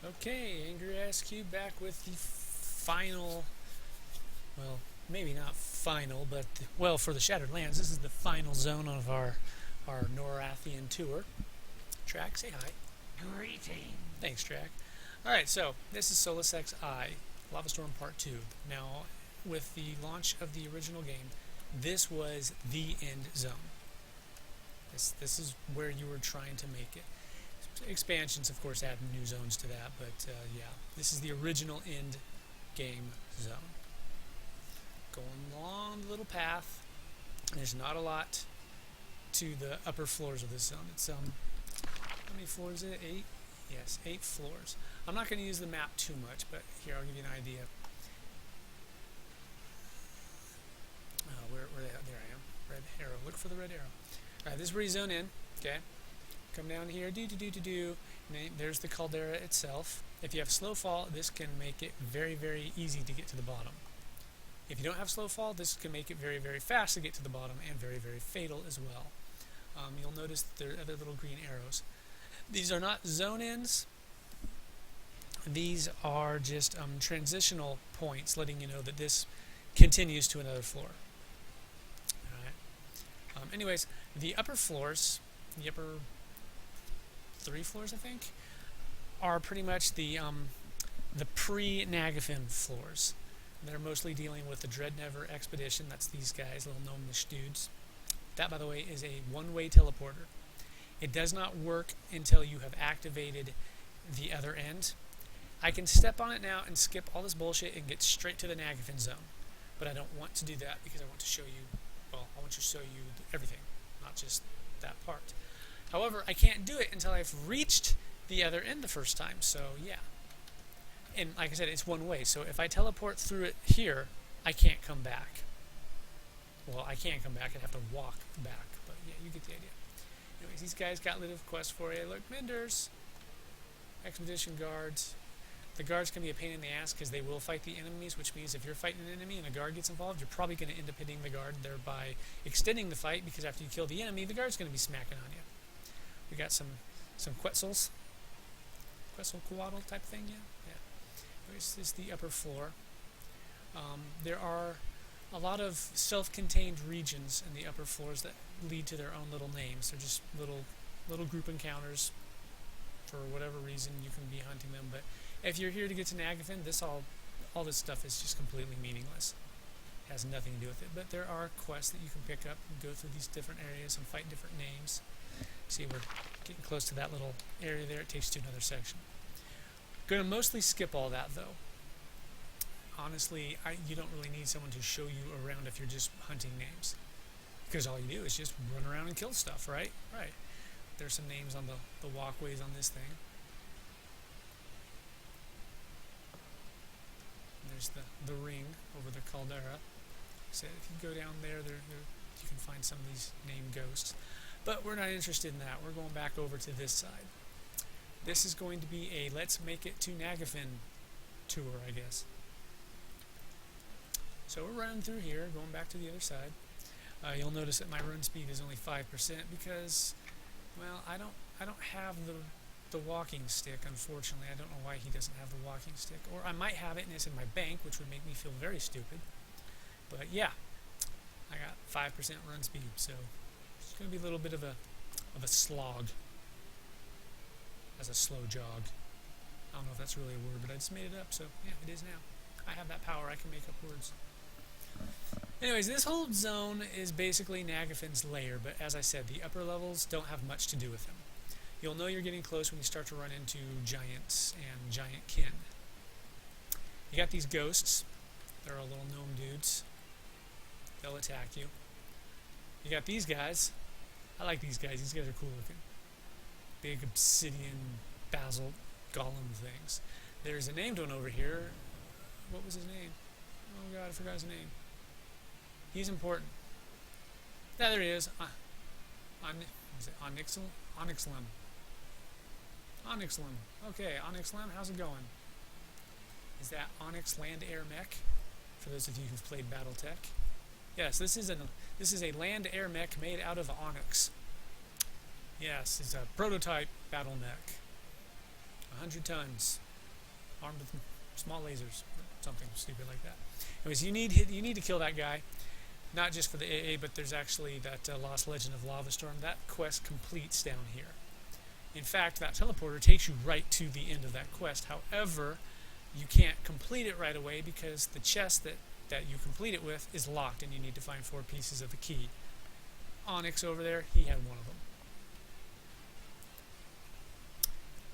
Okay, Angry Eq2 back with the final, well, maybe not final, but, well, for the Shattered Lands, this is the final zone of our Norathian tour. Track, say hi. Greeting. Thanks, Track. Alright, so this is Solusek's Eye, Lava Storm Part 2. Now, with the launch of the original game, this was the end zone. This is where you were trying to make it. Expansions, of course, add new zones to that, but yeah, this is the original end game zone. Going along the little path, there's not a lot to the upper floors of this zone. It's how many floors is it? 8? Yes, 8 floors. I'm not going to use the map too much, but here I'll give you an idea. Where there I am. Red arrow. Look for the red arrow. All right, this is where you zone in. Okay. Come down here, there's the caldera itself. If you have slow fall, this can make it very, very easy to get to the bottom. If you don't have slow fall, this can make it very, very fast to get to the bottom and very, very fatal as well. You'll notice there are other little green arrows. These are not zone ends. These are just transitional points letting you know that this continues to another floor. All right. Anyways, the upper floors, the upper 3 floors, I think, are pretty much the pre-Nagafin floors. They're mostly dealing with the Dreadnever expedition. That's these guys, little gnomish dudes. That, by the way, is a one-way teleporter. It does not work until you have activated the other end. I can step on it now and skip all this bullshit and get straight to the Nagafin zone. But I don't want to do that because I want to show you, well, I want to show you everything, not just that part. However, I can't do it until I've reached the other end the first time, so yeah. And like I said, it's one way, so if I teleport through it here, I can't come back. Well, I can't come back, I'd have to walk back, but yeah, you get the idea. Anyways, these guys got little quests for you. Look, Menders, Expedition Guards. The guards can be a pain in the ass because they will fight the enemies, which means if you're fighting an enemy and a guard gets involved, you're probably going to end up hitting the guard, thereby extending the fight, because after you kill the enemy, the guard's going to be smacking on you. We got some Quetzals. Quetzalcoatl type thing, yeah. This is the upper floor. There are a lot of self-contained regions in the upper floors that lead to their own little names. They're just little group encounters. For whatever reason, you can be hunting them. But if you're here to get to Nagafin, all this stuff is just completely meaningless. It has nothing to do with it. But there are quests that you can pick up and go through these different areas and fight different names. See, we're getting close to that little area there. It takes you to another section. Going to mostly skip all that, though. Honestly, you don't really need someone to show you around if you're just hunting names. Because all you do is just run around and kill stuff, right? Right. There's some names on the walkways on this thing. There's the ring over the caldera. So if you go down there, you can find some of these named ghosts. But we're not interested in that. We're going back over to this side. This is going to be a Let's Make It to Nagafin tour, I guess. So we're running through here, going back to the other side. You'll notice that my run speed is only 5% because, well, I don't have the walking stick, unfortunately. I don't know why he doesn't have the walking stick. Or I might have it and it's in my bank, which would make me feel very stupid. But yeah, I got 5% run speed, so it's going to be a little bit of a slog. As a slow jog. I don't know if that's really a word, but I just made it up, so yeah, it is now. I have that power, I can make up words. Anyways, this whole zone is basically Nagafin's lair, but as I said, the upper levels don't have much to do with him. You'll know you're getting close when you start to run into giants and giant kin. You got these ghosts. They're all little gnome dudes. They'll attack you. You got these guys. I like these guys. These guys are cool looking. Big obsidian basalt golem things. There's a named one over here. What was his name? Oh god, I forgot his name. He's important. Yeah, there he is. Is it Onyxlem? Onyxlem. Okay, Onyxlem, how's it going? Is that Onyx Land Air Mech? For those of you who've played BattleTech. Yes, this is a land air mech made out of onyx. Yes, it's a prototype battle mech. 100 tons. armed with small lasers, or something stupid like that. Anyways, you need to kill that guy, not just for the AA, but there's actually that Lost Legend of Lava Storm. That quest completes down here. In fact, that teleporter takes you right to the end of that quest. However, you can't complete it right away because the chest that you complete it with is locked, and you need to find 4 pieces of the key. Onyx over there, he had one of them.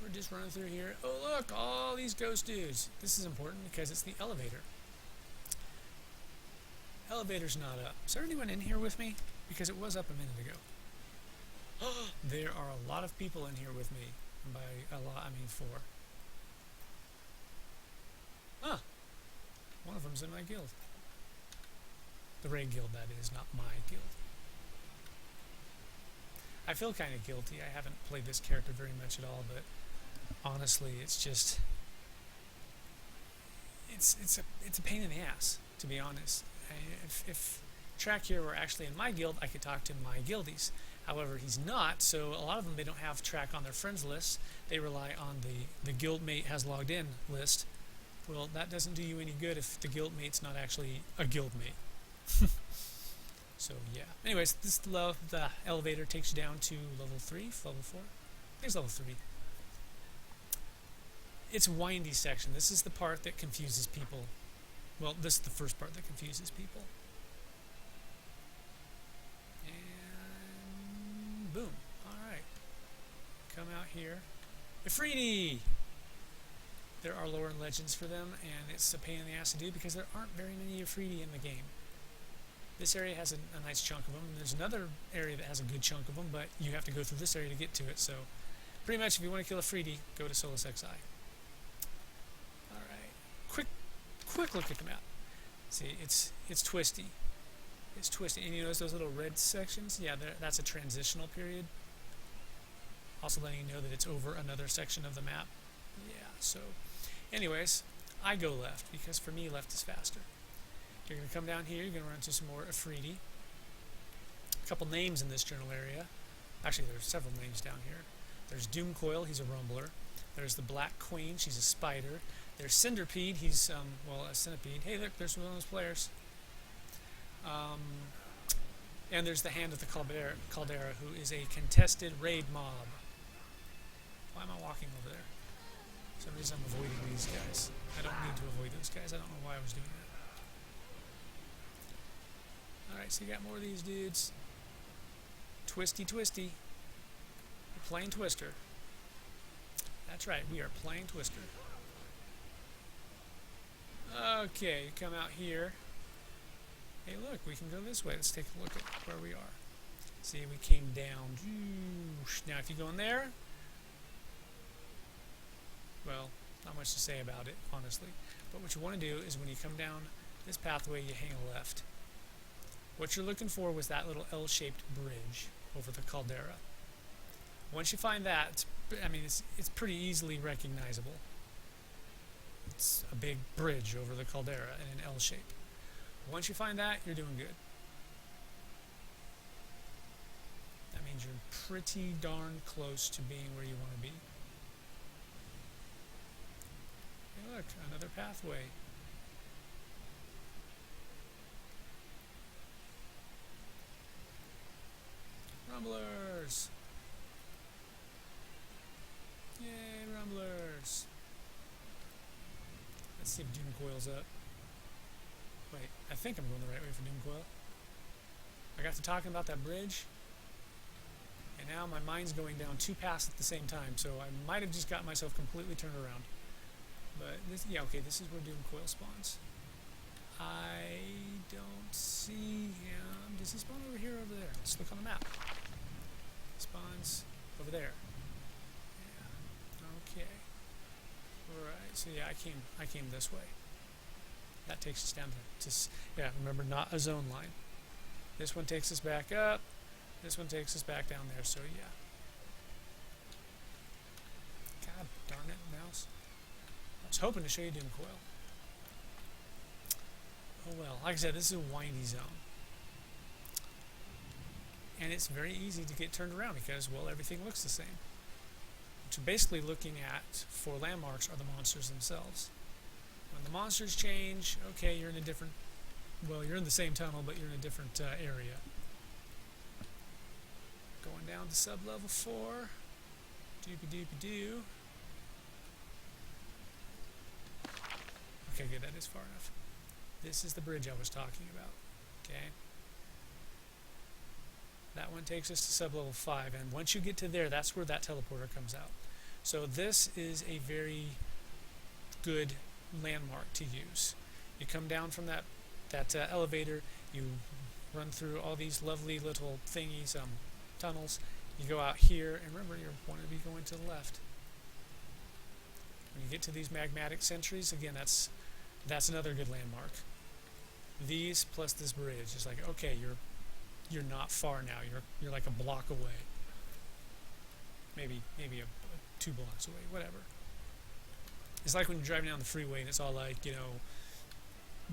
We're just running through here. Oh look, all these ghost dudes. This is important because it's the elevator. Elevator's not up. Is there anyone in here with me? Because it was up a minute ago. There are a lot of people in here with me. And by a lot, I mean 4. Ah! One of them's in my guild. The raid guild, that is, not my guild. I feel kind of guilty. I haven't played this character very much at all, but honestly, it's just... It's a pain in the ass, to be honest. If Track here were actually in my guild, I could talk to my guildies. However, he's not, so a lot of them, they don't have Track on their friends list. They rely on the guildmate has logged in list. Well, that doesn't do you any good if the guildmate's not actually a guildmate. So, yeah. Anyways, the elevator takes you down to level 3, level 4. I think it's level 3. It's a windy section. This is the part that confuses people. Well, this is the first part that confuses people. And boom. Alright. Come out here. Ifriti! There are lore and legends for them, and it's a pain in the ass to do because there aren't very many Ifriti in the game. This area has a nice chunk of them, and there's another area that has a good chunk of them, but you have to go through this area to get to it, so pretty much if you want to kill Ifriti, go to Solusek. Alright. Quick look at the map. See, it's twisty. It's twisty. And you notice those little red sections? Yeah, that's a transitional period. Also letting you know that it's over another section of the map. Yeah, so anyways, I go left because for me left is faster. You're going to come down here, you're going to run into some more Ifriti. A couple names in this general area. Actually, there's several names down here. There's Doomcoil, he's a rumbler. There's the Black Queen, she's a spider. There's Cinderpede, he's, well, a centipede. Hey, look, there's one of those players. And there's the Hand of the Caldera, who is a contested raid mob. Why am I walking over there? For some reason I'm avoiding these guys. I don't need to avoid those guys. I don't know why I was doing that. Alright, so you got more of these dudes. Twisty. We're playing Twister. That's right, we are playing Twister. Okay, you come out here. Hey look, we can go this way. Let's take a look at where we are. See, we came down. Now if you go in there, well, not much to say about it, honestly. But what you want to do is when you come down this pathway, you hang a left. What you're looking for was that little L-shaped bridge over the caldera. Once you find that, it's pretty easily recognizable. It's a big bridge over the caldera in an L shape. Once you find that, you're doing good. That means you're pretty darn close to being where you want to be. Hey look, another pathway. Rumblers! Yay, Rumblers! Let's see if Doomcoil's up. Wait, I think I'm going the right way for Doomcoil. I got to talking about that bridge, and now my mind's going down 2 paths at the same time, so I might have just got myself completely turned around. But, yeah, okay, this is where Doomcoil spawns. I don't see him. Does he spawn over here or over there? Let's look on the map. Spawns over there. Yeah. Okay. Alright, so yeah, I came this way. That takes us down to yeah, remember, not a zone line. This one takes us back up. This one takes us back down there, so yeah. God darn it, mouse. I was hoping to show you Doomcoil. Oh well, like I said, this is a windy zone. And it's very easy to get turned around because, well, everything looks the same. what you're basically looking at for landmarks are the monsters themselves. When the monsters change, okay, you're in a different, well, you're in the same tunnel, but you're in a different area. Going down to sub-level 4. Doopy-doopy-doo. Okay, good, that is far enough. This is the bridge I was talking about. Okay. That one takes us to sub-level 5, and once you get to there, that's where that teleporter comes out. So this is a very good landmark to use. You come down from that elevator, you run through all these lovely little thingies, tunnels. You go out here, and remember, you want to be going to the left. When you get to these magmatic sentries, again, that's another good landmark. These plus this bridge is like, okay, you're not far now. You're like a block away. Maybe 2 blocks away, whatever. It's like when you're driving down the freeway and it's all like, you know,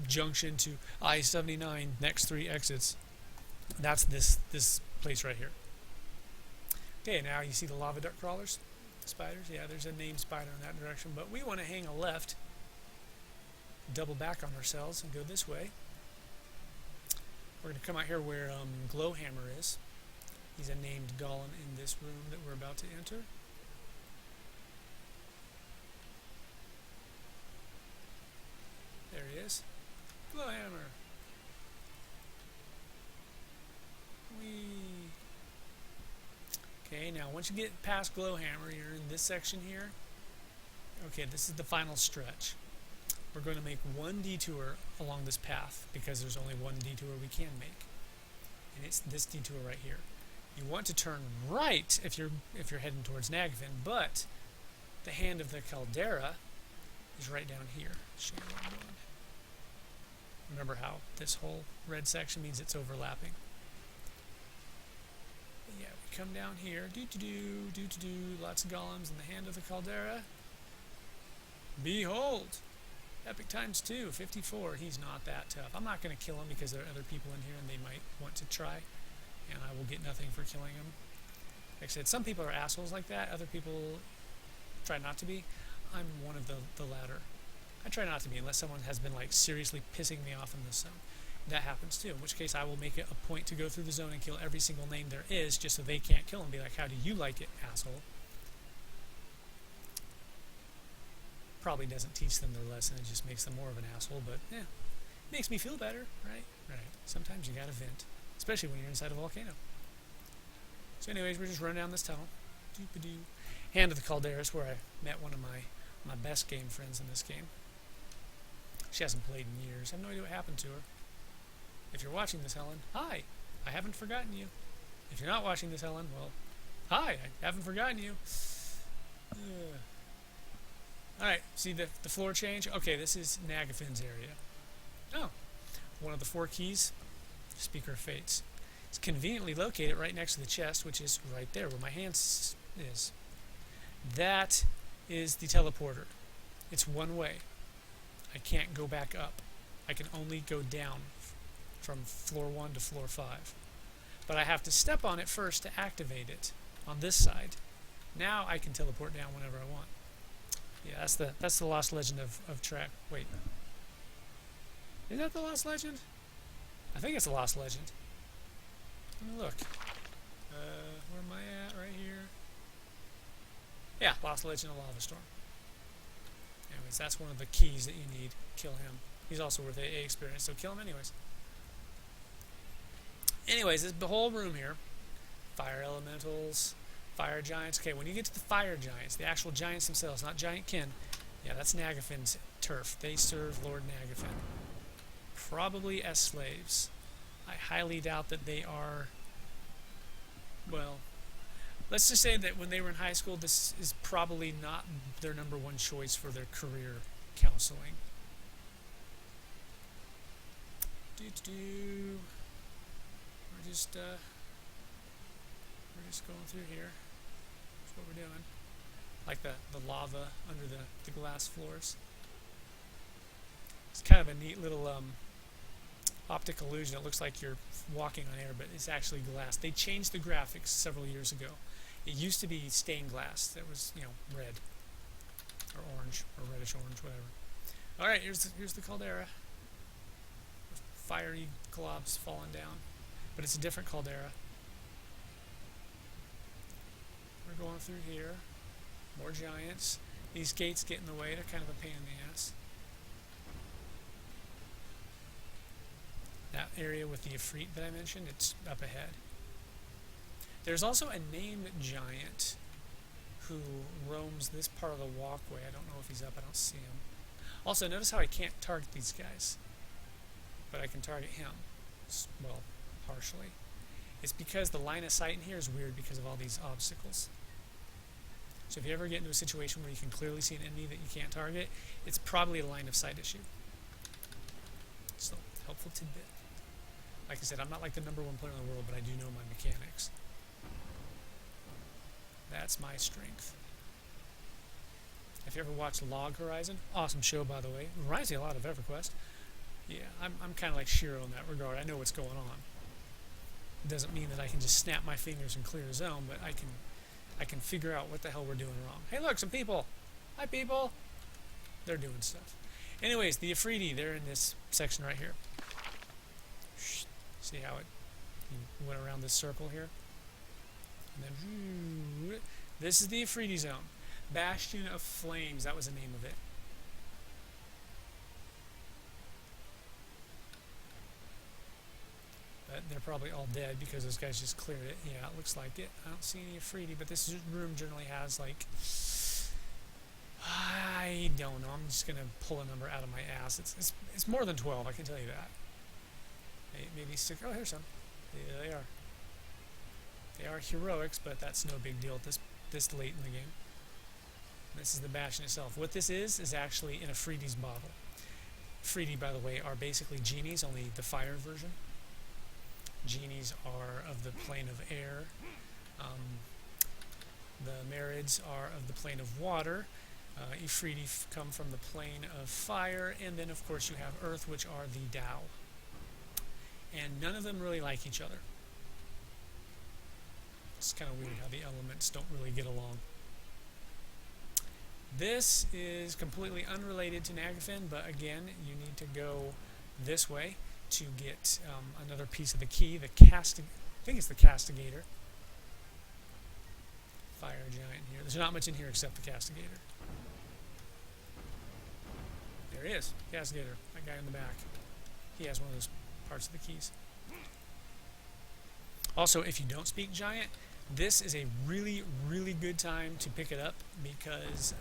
junction to I-79, next 3 exits. That's this place right here. Okay, now you see the lava duck crawlers, spiders. Yeah, there's a named spider in that direction, but we want to hang a left, double back on ourselves, and go this way. We're going to come out here where Glowhammer is. He's a named golem in this room that we're about to enter. There he is. Glowhammer. Whee. Okay, now once you get past Glowhammer, you're in this section here. Okay, this is the final stretch. We're going to make one detour along this path because there's only one detour we can make, and it's this detour right here. You want to turn right if you're heading towards Naggy, but the hand of the caldera is right down here. Show you what I'm doing. Remember how this whole red section means it's overlapping. But yeah, we come down here. Lots of golems in the hand of the caldera. Behold! Epic times 2, 54. He's not that tough. I'm not going to kill him because there are other people in here and they might want to try, and I will get nothing for killing him. Like I said, some people are assholes like that. Other people try not to be. I'm one of the latter. I try not to be unless someone has been like seriously pissing me off in this zone. That happens too, in which case I will make it a point to go through the zone and kill every single name there is just so they can't kill him. Be like, how do you like it, asshole? Probably doesn't teach them their lesson, it just makes them more of an asshole, but yeah, makes me feel better, right? Right. Sometimes you gotta vent, especially when you're inside a volcano. So anyways, we're just running down this tunnel. Doop-a-doo. Hand of the Caldera is where I met one of my best game friends in this game. She hasn't played in years. I have no idea what happened to her. If you're watching this, Helen, hi! I haven't forgotten you. If you're not watching this, Helen, well, hi! I haven't forgotten you. Alright, see the floor change? Okay, this is Nagafin's area. Oh, one of the 4 keys, Speaker of Fates. It's conveniently located right next to the chest, which is right there where my hand is. That is the teleporter. It's one way. I can't go back up. I can only go down from floor 1 to floor 5. But I have to step on it first to activate it on this side. Now I can teleport down whenever I want. Yeah, that's the Lost Legend of Track. Wait. Is that the Lost Legend? I think it's the Lost Legend. Let me look. Where am I at? Right here. Yeah, Lost Legend of Lava Storm. Anyways, that's one of the keys that you need. Kill him. He's also worth AA experience, so kill him anyways. Anyways, this the whole room here. Fire elementals. Fire giants. Okay, when you get to the fire giants, the actual giants themselves, not Giant Kin, yeah, that's Nagafin's turf. They serve Lord Nagafin. Probably as slaves. I highly doubt that they are, well, let's just say that when they were in high school, this is probably not their #1 choice for their career counseling. We're just going through here. That's what we're doing. Like the lava under the glass floors. It's kind of a neat little optic illusion. It looks like you're walking on air, but it's actually glass. They changed the graphics several years ago, It used to be stained glass that was, you know, red or orange or reddish orange, whatever. All right, here's the caldera. Fiery globs falling down, but it's a different caldera. We're going through here. More giants. These gates get in the way. They're kind of a pain in the ass. That area with the Ifrit that I mentioned, it's up ahead. There's also a named giant who roams this part of the walkway. I don't know if he's up. I don't see him. Also, notice how I can't target these guys, but I can target him. Well, partially. It's because the line of sight in here is weird because of all these obstacles. So if you ever get into a situation where you can clearly see an enemy that you can't target, it's probably a line of sight issue. So, helpful tidbit. Like I said, I'm not like the #1 player in the world, but I do know my mechanics. That's my strength. If you ever watched Log Horizon, awesome show by the way. Reminds me a lot of EverQuest. Yeah, I'm kind of like Shiro in that regard. I know what's going on. It doesn't mean that I can just snap my fingers and clear a zone, but I can figure out what the hell we're doing wrong. Hey, look, some people. Hi, people. They're doing stuff. Anyways, the Ifriti, they're in this section right here. See how it went around this circle here? And then, this is the Ifriti zone. Bastion of Flames, that was the name of it. But they're probably all dead because those guys just cleared it. Yeah, it looks like it. I don't see any Ifriti, but this room generally has like, I don't know. I'm just gonna pull a number out of my ass. It's more than 12. I can tell you that. Maybe 6. Oh, here's some. Yeah, they are. They are heroics, but that's no big deal at this late in the game. This is the Bastion itself. What this is actually in a Ifriti's bottle. Ifriti, by the way, are basically genies, only the fire version. Genies are of the plane of air. The Marids are of the plane of water. Ifriti come from the plane of fire, and then of course you have Earth, which are the Tao. And none of them really like each other. It's kind of weird how the elements don't really get along. This is completely unrelated to Nagafin, but again, you need to go this way to get another piece of the key. I think it's the Castigator. Fire giant here. There's not much in here except the Castigator. There he is, Castigator. That guy in the back. He has one of those parts of the keys. Also, if you don't speak giant, this is a really, really good time to pick it up because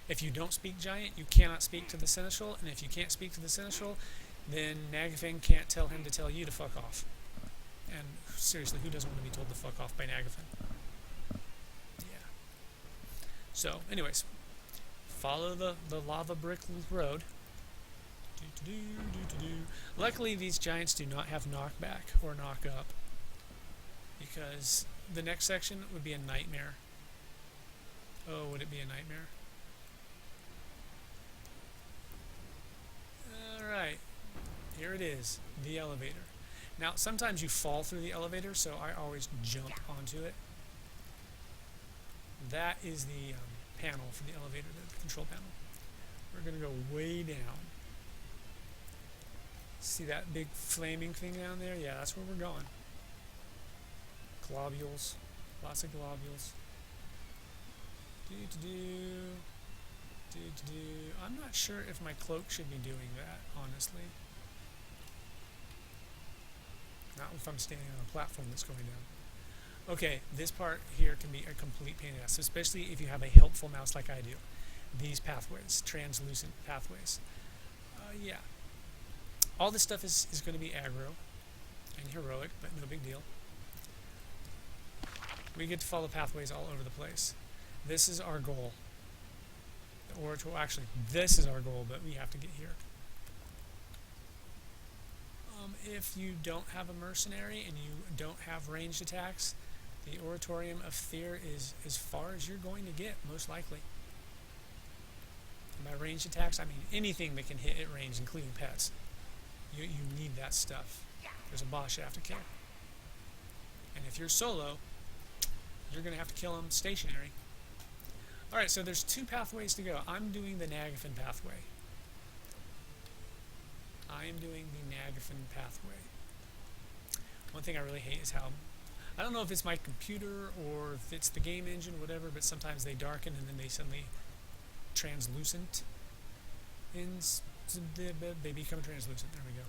if you don't speak giant, you cannot speak to the Seneschal, and if you can't speak to the Seneschal, then Nagafin can't tell him to tell you to fuck off. And seriously, who doesn't want to be told to fuck off by Nagafin? Yeah. So, anyways, follow the lava brick road. Luckily, these giants do not have knockback or knock up, because the next section would be a nightmare. Oh, would it be a nightmare? Alright, here it is, the elevator. Now, sometimes you fall through the elevator, so I always jump onto it. That is the panel for the elevator, the control panel. We're going to go way down. See that big flaming thing down there? Yeah, that's where we're going. Globules. Lots of globules. I'm not sure if my cloak should be doing that, honestly. Not if I'm standing on a platform that's going down. Okay, this part here can be a complete pain in the ass, especially if you have a helpful mouse like I do. These pathways, translucent pathways. Yeah. All this stuff is going to be aggro and heroic, but no big deal. We get to follow pathways all over the place. This is our goal. Actually, this is our goal, but we have to get here. If you don't have a mercenary and you don't have ranged attacks, the Oratorium of Fear is as far as you're going to get, most likely. And by ranged attacks, I mean anything that can hit at range, including pets. You need that stuff. There's a boss you have to kill. And if you're solo, you're going to have to kill them stationary. Alright, so there's 2 pathways to go. I'm doing the Naggy pathway. I am doing the Naggy pathway. One thing I really hate is how, I don't know if it's my computer or if it's the game engine, whatever, but sometimes they darken and then they suddenly translucent. They become translucent. There we go.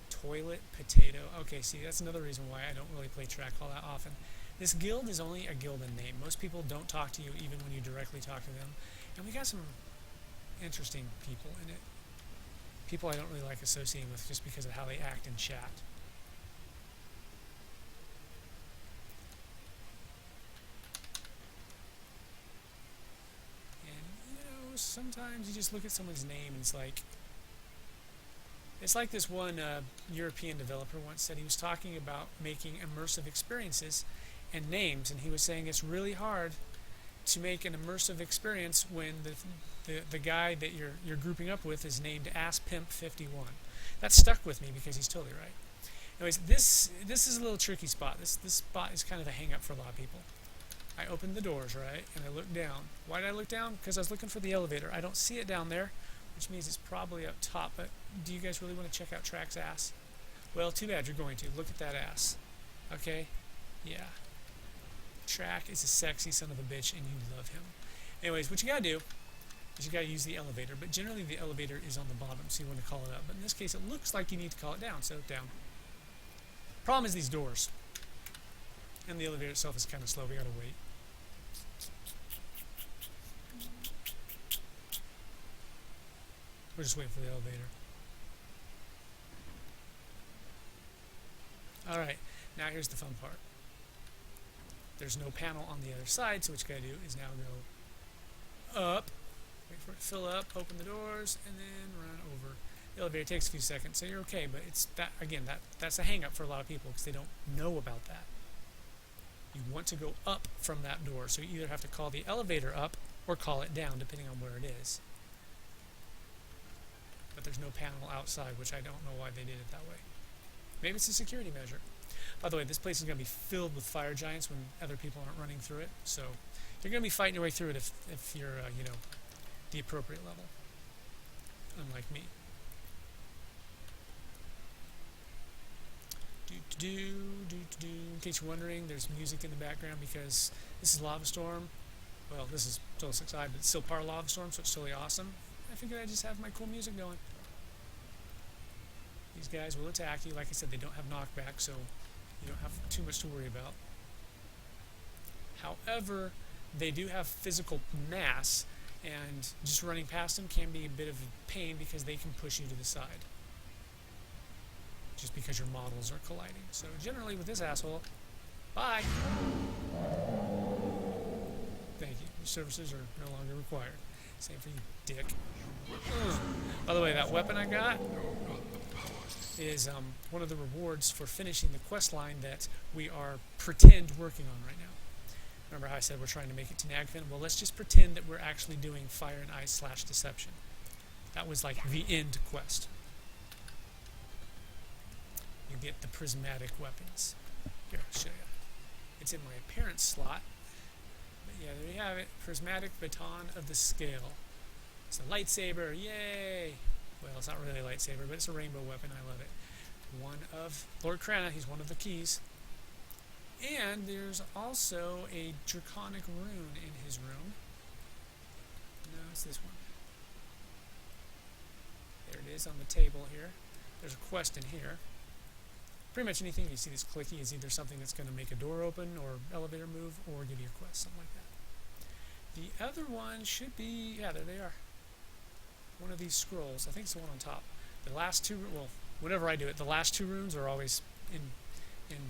Toilet potato. Okay, see, that's another reason why I don't really play track all that often. This guild is only a guild in name. Most people don't talk to you even when you directly talk to them. And we got some interesting people in it. People I don't really like associating with just because of how they act in chat. And, you know, sometimes you just look at someone's name and it's like this one European developer once said. He was talking about making immersive experiences and names, and he was saying it's really hard to make an immersive experience when the guy that you're grouping up with is named AssPimp51. That stuck with me because he's totally right. Anyways, this is a little tricky spot. This spot is kind of a hang-up for a lot of people. I opened the doors, right, and I looked down. Why did I look down? Because I was looking for the elevator. I don't see it down there, which means it's probably up top. But do you guys really want to check out Track's ass? Well, too bad you're going to. Look at that ass. Okay? Yeah. Track is a sexy son of a bitch, and you love him. Anyways, what you gotta do is you gotta use the elevator. But generally, the elevator is on the bottom, so you want to call it up. But in this case, it looks like you need to call it down, so down. Problem is these doors. And the elevator itself is kind of slow. We gotta wait. We're just waiting for the elevator. Alright, now here's the fun part. There's no panel on the other side, so what you gotta do is now go up, wait for it to fill up, open the doors, and then run over. The elevator takes a few seconds, so you're okay, but it's that again, that's a hang-up for a lot of people because they don't know about that. You want to go up from that door, so you either have to call the elevator up or call it down, depending on where it is. But there's no panel outside, which I don't know why they did it that way. Maybe it's a security measure. By the way, this place is going to be filled with fire giants when other people aren't running through it. So you're going to be fighting your way through it if you're, you know, the appropriate level. Unlike me. In case you're wondering, there's music in the background because this is Lava Storm. Well, this is Solusek, but it's still part of Lava Storm, so it's totally awesome. I figured I'd just have my cool music going. These guys will attack you. Like I said, they don't have knockback, so you don't have too much to worry about. However, they do have physical mass, and just running past them can be a bit of a pain because they can push you to the side. Just because your models are colliding. So generally with this asshole, bye! Thank you. Your services are no longer required. Same for you, dick. By the way, that weapon I got is one of the rewards for finishing the quest line that we are pretend working on right now. Remember how I said we're trying to make it to Naggy? Well, let's just pretend that we're actually doing Fire and Ice / Deception. That was like the end quest. You get the prismatic weapons. Here, I'll show you. It's in my appearance slot. But yeah, there you have it. Prismatic Baton of the Scale. It's a lightsaber. Yay! Well, it's not really a lightsaber, but it's a rainbow weapon. I love it. One of Lord Krana. He's one of the keys. And there's also a draconic rune in his room. No, it's this one. There it is on the table here. There's a quest in here. Pretty much anything you see that's clicky is either something that's going to make a door open or elevator move or give you a quest, something like that. The other one should be, yeah, there they are. One of these scrolls. I think it's the one on top. The last two, well, whenever I do it, the last two runes are always in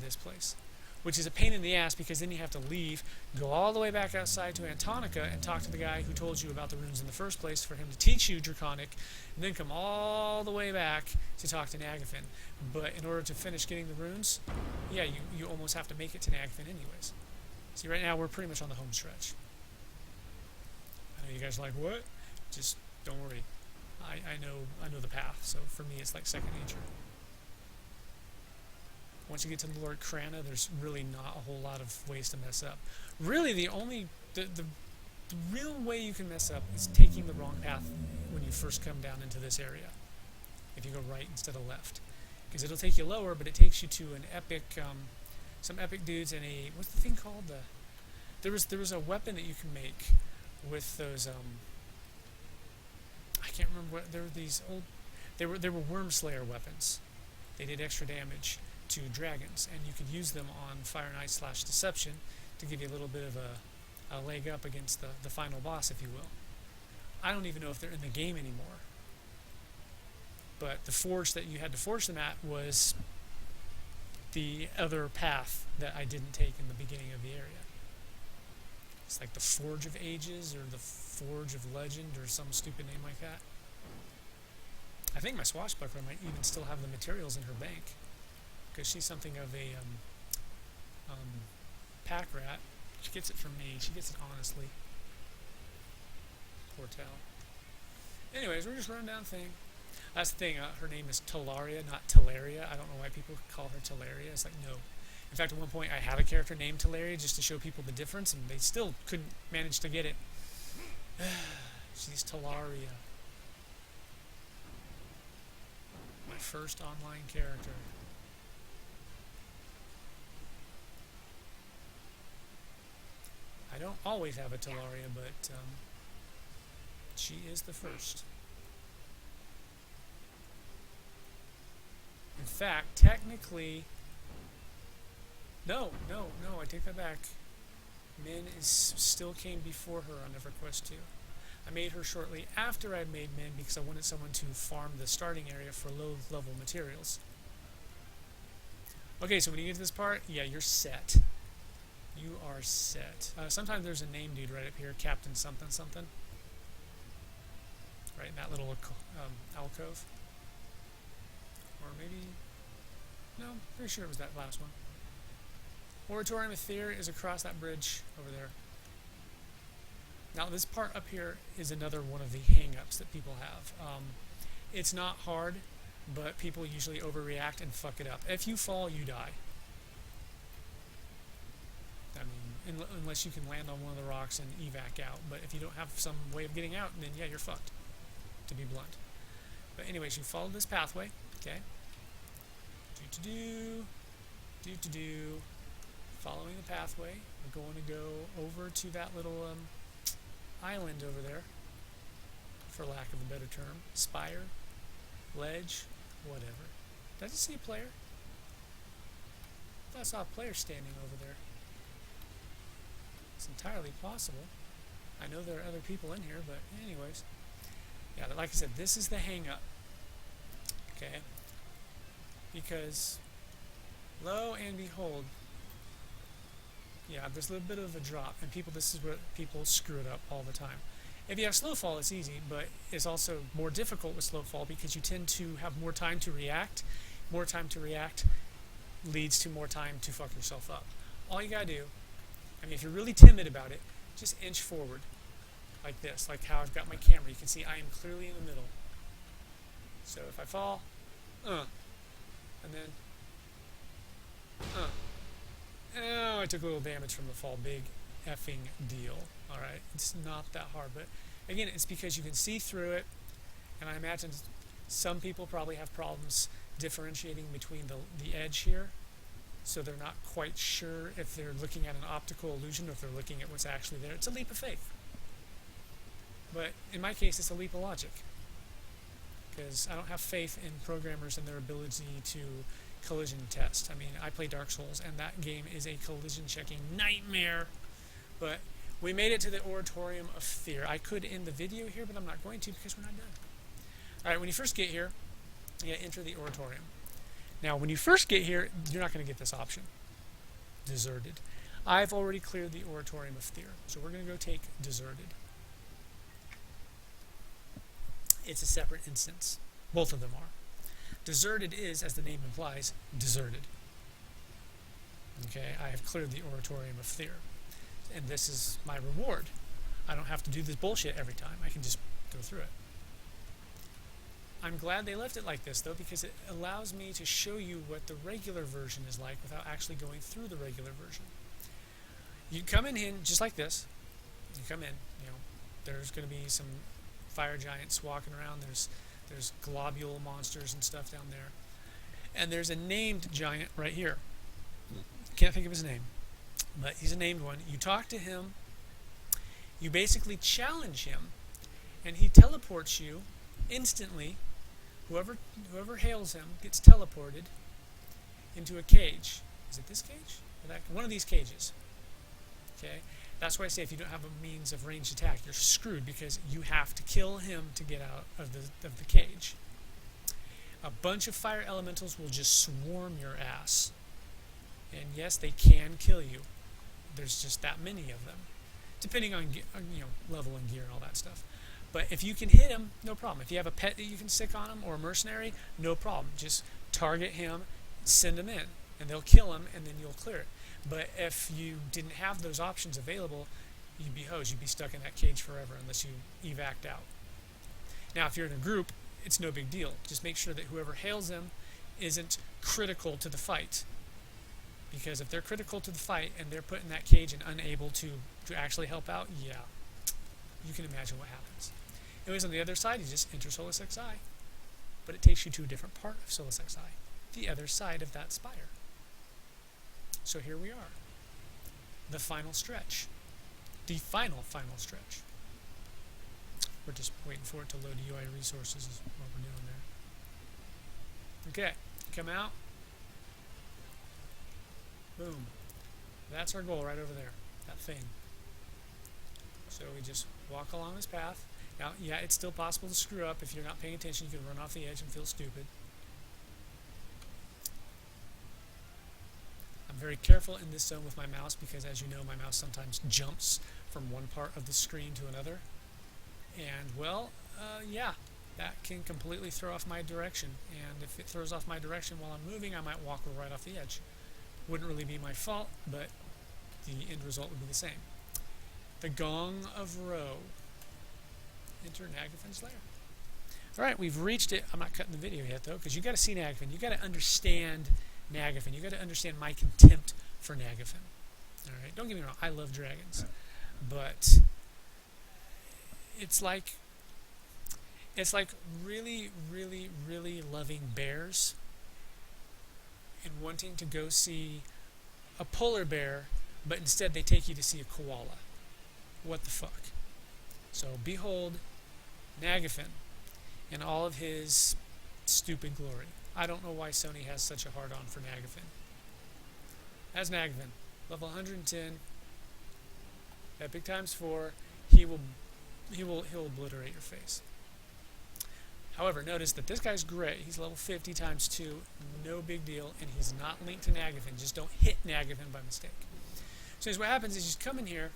this place. Which is a pain in the ass because then you have to leave, go all the way back outside to Antonica and talk to the guy who told you about the runes in the first place for him to teach you Draconic, and then come all the way back to talk to Naggy. But in order to finish getting the runes, yeah, you almost have to make it to Naggy anyways. See, right now we're pretty much on the home stretch. I know you guys are like, what? Just don't worry. I know the path, so for me it's like second nature. Once you get to Lord Krana, there's really not a whole lot of ways to mess up. Really, the real way you can mess up is taking the wrong path when you first come down into this area. If you go right instead of left, because it'll take you lower, but it takes you to an epic, some epic dudes and a, what's the thing called? There was a weapon that you can make with those. I can't remember what, there were these old. They were worm slayer weapons. They did extra damage to dragons, and you could use them on Fire Knight / Deception to give you a little bit of a leg up against the final boss, if you will. I don't even know if they're in the game anymore. But the forge that you had to forge them at was the other path that I didn't take in the beginning of the area. It's like the Forge of Ages or the Forge of Legend or some stupid name like that. I think my swashbuckler might even still have the materials in her bank, because she's something of a pack rat. She gets it from me. She gets it honestly. Poor Tal. Anyways, we're just running down the thing. That's the thing. Her name is Talaria, not Talaria. I don't know why people call her Talaria. It's like, no. In fact, at one point, I had a character named Talaria just to show people the difference, and they still couldn't manage to get it. She's Talaria. My first online character. I don't always have a Talaria, but she is the first. In fact, technically, no, I take that back. Min still came before her on EverQuest 2. I made her shortly after I made Min because I wanted someone to farm the starting area for low-level materials. Okay, so when you get to this part, yeah, you're set. You are set. Sometimes there's a name dude right up here, Captain something something. Right in that little alcove. Or maybe, no, pretty sure it was that last one. Oratorium of Thyr is across that bridge over there. Now this part up here is another one of the hang-ups that people have. It's not hard, but people usually overreact and fuck it up. If you fall, you die. I mean, unless you can land on one of the rocks and evac out. But if you don't have some way of getting out, then yeah, you're fucked, to be blunt. But anyways, you follow this pathway, okay? Do. Following the pathway, we're going to go over to that little island over there, for lack of a better term. Spire, ledge, whatever. Did I just see a player? I thought I saw a player standing over there. It's entirely possible. I know there are other people in here, but anyways. Yeah, like I said, this is the hang-up. Okay? Because, lo and behold, yeah, there's a little bit of a drop, and this is where people screw it up all the time. If you have slow fall, it's easy, but it's also more difficult with slow fall because you tend to have more time to react. More time to react leads to more time to fuck yourself up. All you gotta do, I mean, if you're really timid about it, just inch forward, like this, like how I've got my camera. You can see I am clearly in the middle. So if I fall, and then, oh, I took a little damage from the fall. Big effing deal. Alright, it's not that hard, but again, it's because you can see through it, and I imagine some people probably have problems differentiating between the edge here, so they're not quite sure if they're looking at an optical illusion or if they're looking at what's actually there. It's a leap of faith. But in my case, it's a leap of logic, because I don't have faith in programmers and their ability to collision test. I mean, I play Dark Souls, and that game is a collision checking nightmare. But we made it to the Oratorium of Thyr. I could end the video here, but I'm not going to because we're not done. Alright, when you first get here, you enter the Oratorium. Now, when you first get here, you're not going to get this option. Deserted. I've already cleared the Oratorium of Thyr, so we're going to go take Deserted. It's a separate instance. Both of them are. Deserted is, as the name implies, deserted. Okay, I have cleared the Oratorium of Thyr. And this is my reward. I don't have to do this bullshit every time. I can just go through it. I'm glad they left it like this, though, because it allows me to show you what the regular version is like without actually going through the regular version. You come in just like this. You come in, there's going to be some fire giants walking around. There's globule monsters and stuff down there. And there's a named giant right here. Can't think of his name, but he's a named one. You talk to him. You basically challenge him, and he teleports you instantly. Whoever hails him gets teleported into a cage. Is it this cage? Or one of these cages. Okay? That's why I say if you don't have a means of ranged attack, you're screwed because you have to kill him to get out of the cage. A bunch of fire elementals will just swarm your ass. And yes, they can kill you. There's just that many of them, depending on level and gear and all that stuff. But if you can hit him, no problem. If you have a pet that you can stick on him or a mercenary, no problem. Just target him, send him in, and they'll kill him, and then you'll clear it. But if you didn't have those options available, you'd be hosed. You'd be stuck in that cage forever unless you evac'd out. Now, if you're in a group, it's no big deal. Just make sure that whoever hails them isn't critical to the fight. Because if they're critical to the fight and they're put in that cage and unable to actually help out, yeah, you can imagine what happens. Anyways, on the other side, you just enter Solusek Eye. But it takes you to a different part of Solusek Eye, the other side of that spire. So here we are. The final stretch. The final stretch. We're just waiting for it to load UI resources is what we're doing there. Okay, come out. Boom. That's our goal right over there. That thing. So we just walk along this path. Now, yeah, it's still possible to screw up. If you're not paying attention, you can run off the edge and feel stupid. I'm very careful in this zone with my mouse because, as you know, my mouse sometimes jumps from one part of the screen to another. And, well, yeah, that can completely throw off my direction. And if it throws off my direction while I'm moving, I might walk right off the edge. Wouldn't really be my fault, but the end result would be the same. The Gong of Ro. Enter Nagafen's lair. Alright, we've reached it. I'm not cutting the video yet, though, because you got to see Nagafen. You got to understand Nagafen. You got to understand my contempt for Nagafen. Alright, don't get me wrong. I love dragons. But it's like really, really, really loving bears and wanting to go see a polar bear, but instead they take you to see a koala. What the fuck? So behold Nagafen in all of his stupid glory. I don't know why Sony has such a hard-on for Nagafen. As Nagafen, level 110, epic ×4, he'll obliterate your face. However, notice that this guy's great. He's level 50 ×2, no big deal, and he's not linked to Nagafen. Just don't hit Nagafen by mistake. So what happens is you come in here,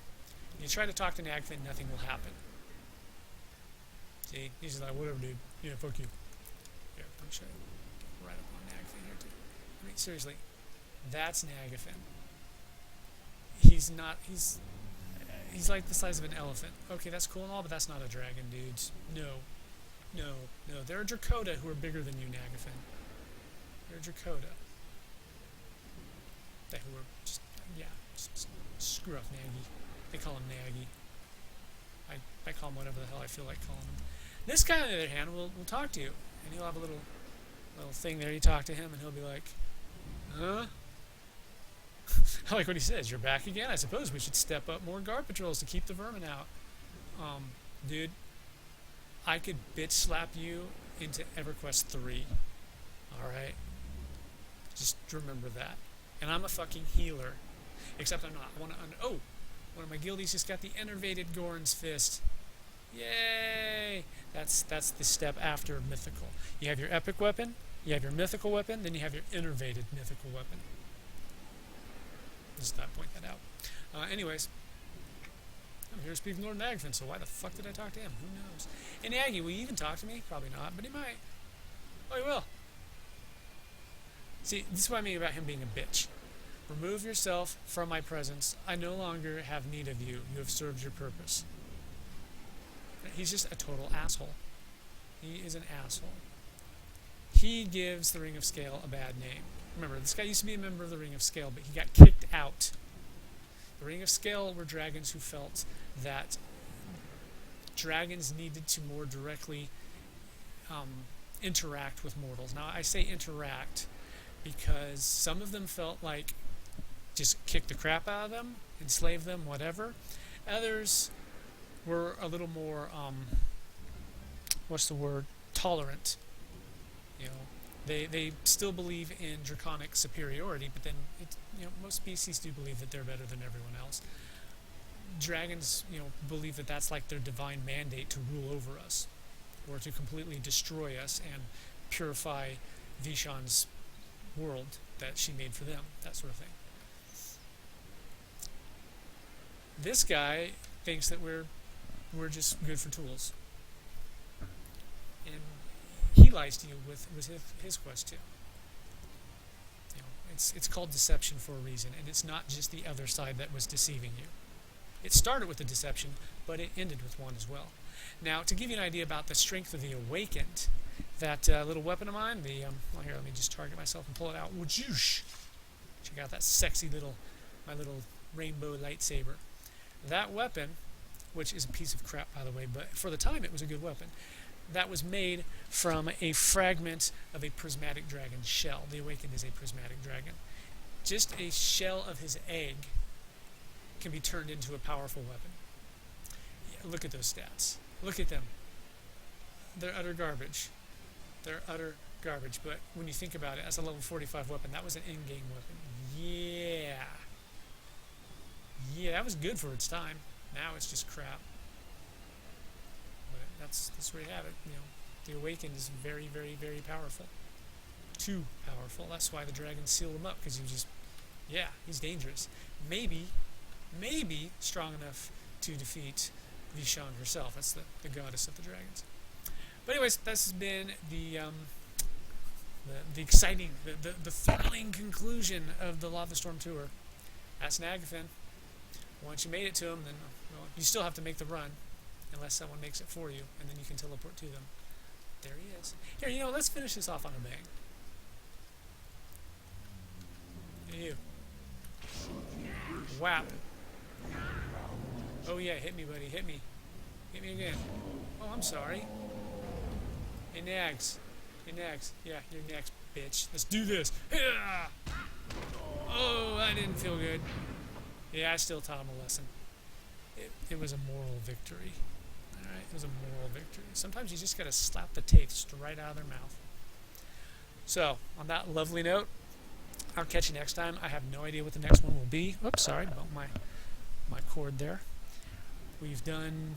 you try to talk to Nagafen, nothing will happen. See, he's just like, whatever, dude. Yeah, fuck you. Here, let me show you. Right up on Nagafen here, too. I mean, seriously, that's Nagafen. He's like the size of an elephant. Okay, that's cool and all, but that's not a dragon, dudes. No. There are Dracoda who are bigger than you, Nagafen. There are Dracoda. Who are just, yeah, just screw up Naggy. They call him Naggy. I call him whatever the hell I feel like calling him. This guy, on the other hand, will talk to you, and he'll have a little thing there. You talk to him, and he'll be like, huh? I like what he says. You're back again? I suppose we should step up more guard patrols to keep the vermin out. Dude, I could bitch slap you into EverQuest 3. Alright? Just remember that. And I'm a fucking healer. Except I'm not. I want to oh! One of my guildies just got the Enervated Goron's Fist. Yay! That's the step after mythical. You have your epic weapon, you have your mythical weapon, then you have your innervated mythical weapon. Just thought I'd point that out. Anyways, I'm here to speak with Lord Nagafin, so why the fuck did I talk to him? Who knows? And Naggy, will you even talk to me? Probably not, but he might. Oh, he will. See, this is what I mean about him being a bitch. Remove yourself from my presence. I no longer have need of you. You have served your purpose. He's just a total asshole. He is an asshole. he gives the Ring of Scale a bad name. Remember, this guy used to be a member of the Ring of Scale, but he got kicked out. The Ring of Scale were dragons who felt that dragons needed to more directly interact with mortals. Now, I say interact because some of them felt like just kick the crap out of them, enslave them, whatever. Others were a little more, tolerant. You know, they still believe in draconic superiority, but then most species do believe that they're better than everyone else. Dragons, believe that that's like their divine mandate to rule over us, or to completely destroy us and purify Vishan's world that she made for them, that sort of thing. This guy thinks that we're just good for tools, and he lies to you with his quest too. It's called deception for a reason, and it's not just the other side that was deceiving you. It started with a deception, but it ended with one as well. Now, to give you an idea about the strength of the Awakened, that little weapon of mine, here, let me just target myself and pull it out. Whoosh! Check out that sexy my little rainbow lightsaber. That weapon, which is a piece of crap, by the way, but for the time it was a good weapon, that was made from a fragment of a prismatic dragon shell. The Awakened is a prismatic dragon. Just a shell of his egg can be turned into a powerful weapon. Yeah, look at those stats. Look at them. They're utter garbage. They're utter garbage. But when you think about it, as a level 45 weapon, that was an in-game weapon. Yeah. Yeah, that was good for its time. Now it's just crap. But that's where you have it. The Awakened is very, very, very powerful. Too powerful. That's why the dragons sealed him up, because he's dangerous. Maybe strong enough to defeat Vishan herself. That's the goddess of the dragons. But anyways, this has been the exciting, the thrilling conclusion of the Lava Storm tour. That's Naggy. Once you made it to them, then you still have to make the run, unless someone makes it for you, and then you can teleport to them. There he is. Here, let's finish this off on a bang. You. Wow. Oh yeah, hit me, buddy. Hit me. Hit me again. Oh, I'm sorry. Hey, Nags. Yeah, you're next, bitch. Let's do this. Oh, that didn't feel good. Yeah, I still taught him a lesson. It was a moral victory. Alright, it was a moral victory. Sometimes you just gotta slap the taste right out of their mouth. So, on that lovely note, I'll catch you next time. I have no idea what the next one will be. Oops, sorry, bumped my cord there. We've done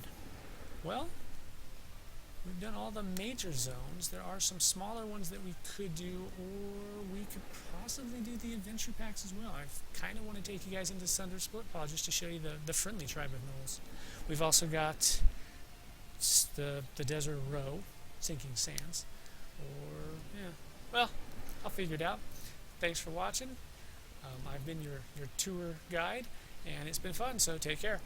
all the major zones. There are some smaller ones that we could do, or we could possibly do the adventure packs as well. I kind of want to take you guys into Sunder Splitpaw just to show you the friendly tribe of gnolls. We've also got the Desert Row, Sinking Sands, I'll figure it out. Thanks for watching. I've been your tour guide, and it's been fun, so take care.